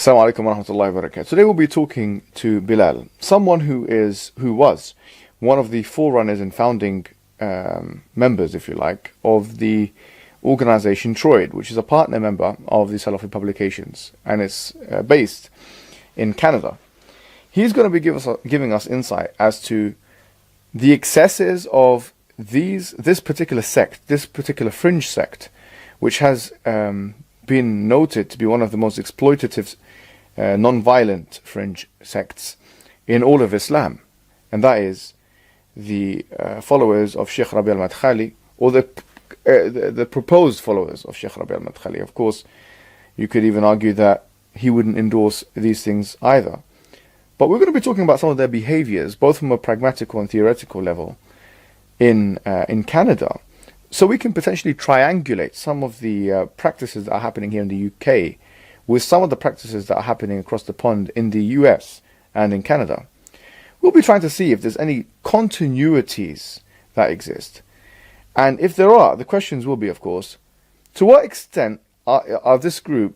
Assalamu alaikum wa rahmatullahi wa barakatuh. Today we'll be talking to Bilal, someone who was one of the forerunners and founding members, if you like, of the organization Troid, which is a partner member of the Salafi publications, and it's based in Canada. He's going to be giving us insight as to the excesses of this particular sect, this particular fringe sect, which has been noted to be one of the most exploitative, non-violent fringe sects in all of Islam, and that is the followers of Sheikh Rabi al-Madkhali, or the proposed followers of Sheikh Rabi al-Madkhali. Of course, you could even argue that he wouldn't endorse these things either. But we're going to be talking about some of their behaviors, both from a pragmatical and theoretical level, in Canada, so we can potentially triangulate some of the practices that are happening here in the UK with some of the practices that are happening across the pond in the US and in Canada. We'll be trying to see if there's any continuities that exist. And if there are, the questions will be, of course, to what extent is this group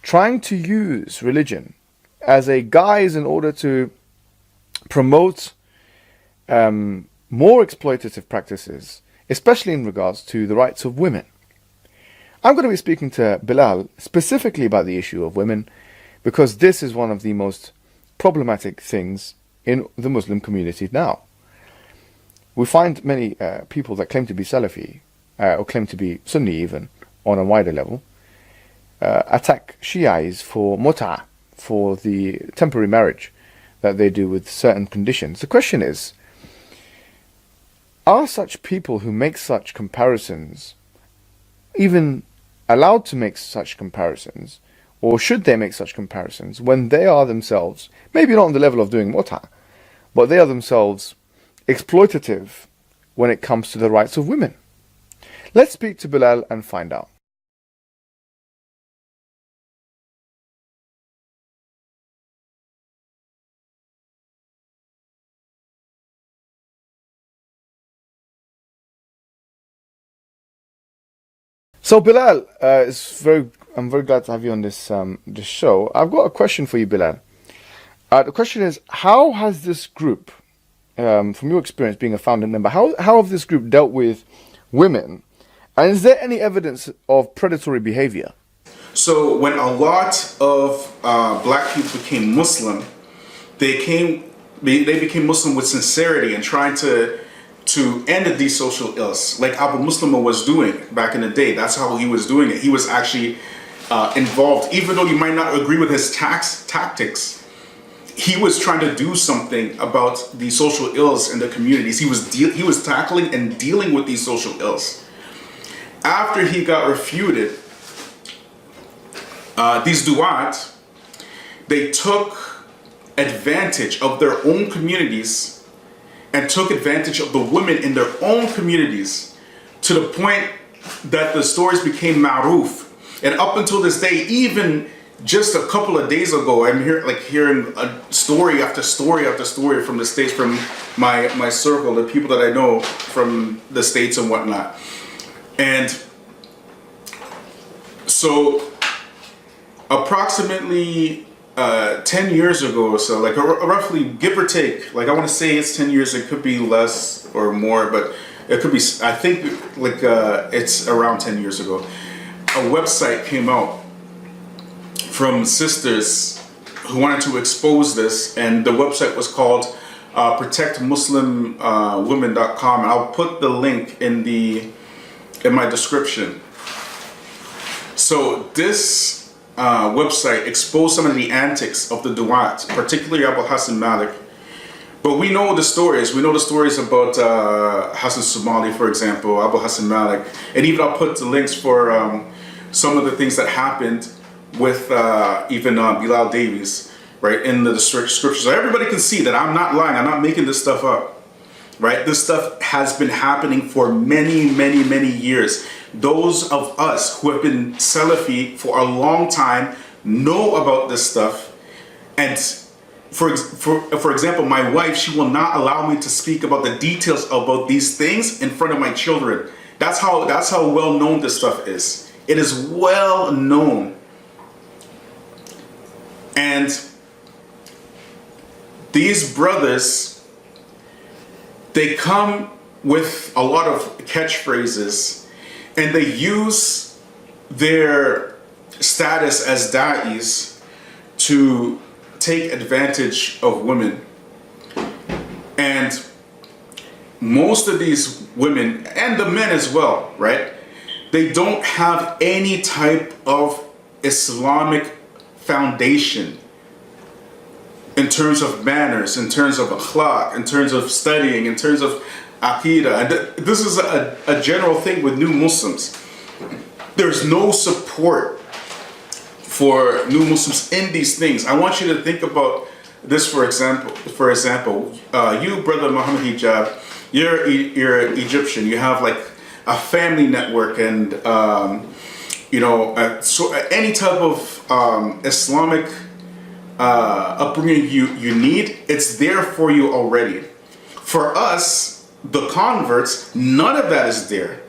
trying to use religion as a guise in order to promote more exploitative practices, especially in regards to the rights of women. I'm going to be speaking to Bilal specifically about the issue of women, because this is one of the most problematic things in the Muslim community now. We find many people that claim to be Salafi, or claim to be Sunni even, on a wider level, attack Shi'is for mut'ah, for the temporary marriage that they do with certain conditions. The question is, are such people who make such comparisons even allowed to make such comparisons, or should they make such comparisons when they are themselves, maybe not on the level of doing mut'ah, but they are themselves exploitative when it comes to the rights of women? Let's speak to Bilal and find out. So Bilal, I'm very glad to have you on this show. I've got a question for you, Bilal. The question is, how has this group, from your experience being a founding member, how have this group dealt with women? And is there any evidence of predatory behavior? So when a lot of black people became Muslim, they became Muslim with sincerity and trying to end these social ills, like Abu Muslima was doing back in the day. That's how he was doing it. He was actually involved, even though you might not agree with his tactics. He was trying to do something about the social ills in the communities. He was tackling and dealing with these social ills. After he got refuted, these du'at, they took advantage of their own communities and took advantage of the women in their own communities to the point that the stories became ma'ruf. And up until this day, even just a couple of days ago, I'm hearing a story after story after story from the States, from my circle, the people that I know from the States and whatnot. And so approximately 10 years ago or so, like roughly, give or take, like I want to say it's 10 years, it could be less or more, but it could be, I think it's around 10 years ago, a website came out from sisters who wanted to expose this, and the website was called protectmuslimwomen.com, and I'll put the link in my description. So this website exposed some of the antics of the du'at, particularly Abu Hassan Malik. But we know the stories. We know the stories about Hassan Somali, for example, Abu Hassan Malik. And even I'll put the links for some of the things that happened with even Bilal Davies, right, in the scriptures. So everybody can see that I'm not lying. I'm not making this stuff up, right? This stuff has been happening for many, many, many years. Those of us who have been Salafi for a long time know about this stuff. And for example, my wife, she will not allow me to speak about the details about these things in front of my children. That's how well known this stuff is. It is well known. And these brothers, they come with a lot of catchphrases, and they use their status as da'is to take advantage of women. And most of these women, and the men as well, right? They don't have any type of Islamic foundation in terms of manners, in terms of akhlaq, in terms of studying, in terms of aqidah. And this is a general thing with new Muslims. There's no support for new Muslims in these things. I want you to think about this, for example. You, brother Mohammed Hijab, you're Egyptian. You have like a family network, and so any type of Islamic upbringing you need, it's there for you already. For us, the converts, none of that is there.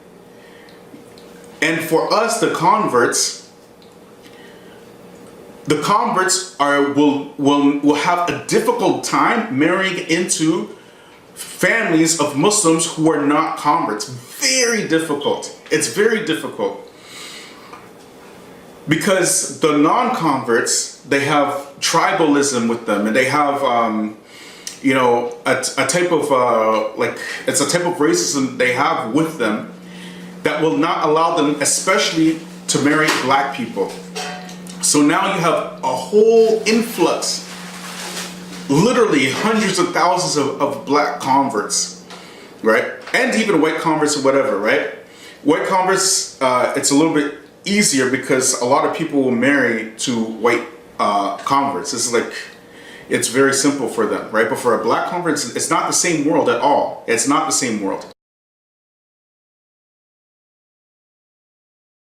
And for us, the converts will have a difficult time marrying into families of Muslims who are not converts. Very difficult. It's very difficult. Because the non-converts, they have tribalism with them, and they have a type of it's a type of racism they have with them that will not allow them, especially, to marry black people. So now you have a whole influx, literally hundreds of thousands of black converts, right? And even white converts or whatever, right? White converts, it's a little bit easier because a lot of people will marry to white converts. It's very simple for them, right? But for a black convert, it's not the same world at all. It's not the same world.